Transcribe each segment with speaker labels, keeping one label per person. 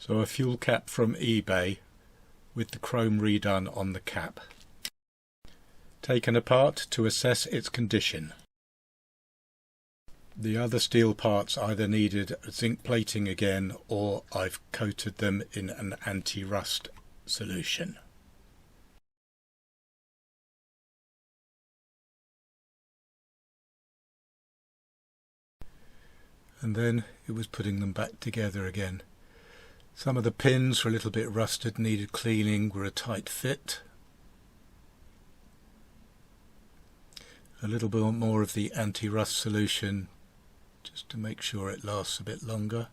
Speaker 1: So a fuel cap from eBay with the chrome redone on the cap. Taken apart to assess its condition. The other steel parts either needed zinc plating again, or I've coated them in an anti-rust solution. And then it was putting them back together again. Some of the pins were a little bit rusted, needed cleaning, were a tight fit. A little bit more of the anti-rust solution just to make sure it lasts a bit longer.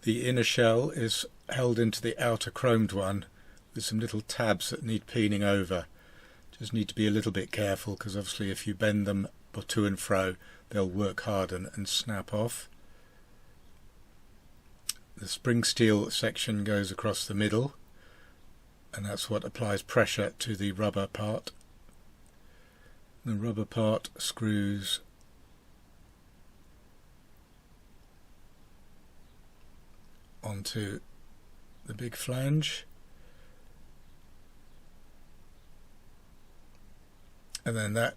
Speaker 1: The inner shell is held into the outer chromed one with some little tabs that need peening over. Just need to be a little bit careful, because obviously if you bend them to and fro they'll work hard and snap off. The spring steel section goes across the middle, and that's what applies pressure to the rubber part. The rubber part screws onto the big flange, and then that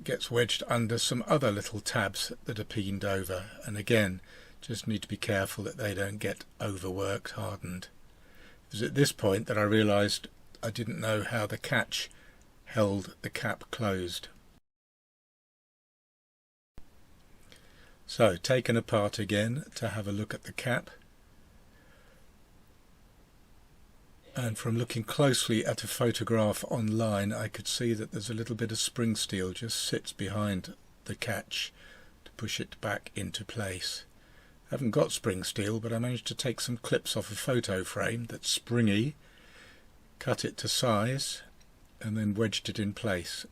Speaker 1: gets wedged under some other little tabs that are peened over, and again just need to be careful that they don't get overworked, hardened. It was at this point that I realized I didn't know how the catch held the cap closed. So taken apart again to have a look at the cap. And from looking closely at a photograph online, I could see that there's a little bit of spring steel just sits behind the catch to push it back into place. I haven't got spring steel, but I managed to take some clips off a photo frame that's springy, cut it to size, and then wedged it in place.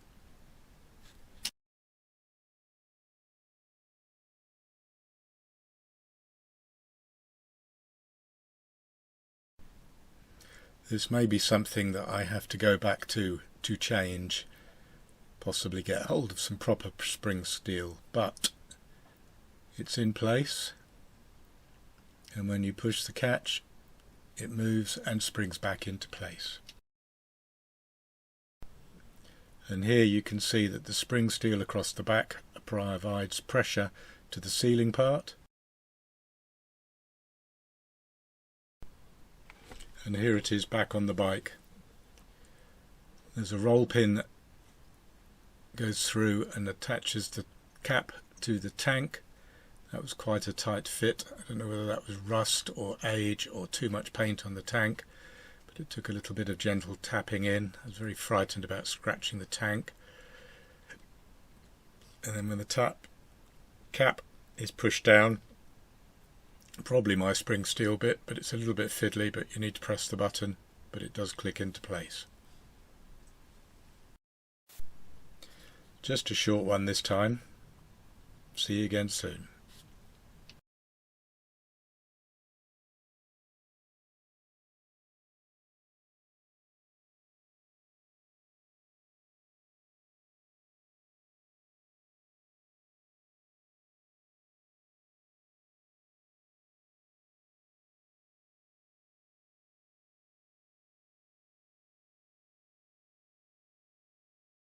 Speaker 1: This may be something that I have to go back to change, possibly get hold of some proper spring steel, but it's in place, and when you push the catch it moves and springs back into place. And here you can see that the spring steel across the back provides pressure to the sealing part. And here it is back on the bike. There's a roll pin that goes through and attaches the cap to the tank. That was quite a tight fit. I don't know whether that was rust or age or too much paint on the tank, but it took a little bit of gentle tapping in. I was very frightened about scratching the tank. And then when the cap is pushed down, probably my spring steel bit, but it's a little bit fiddly, but you need to press the button, but it does click into place. Just a short one this time. See you again soon.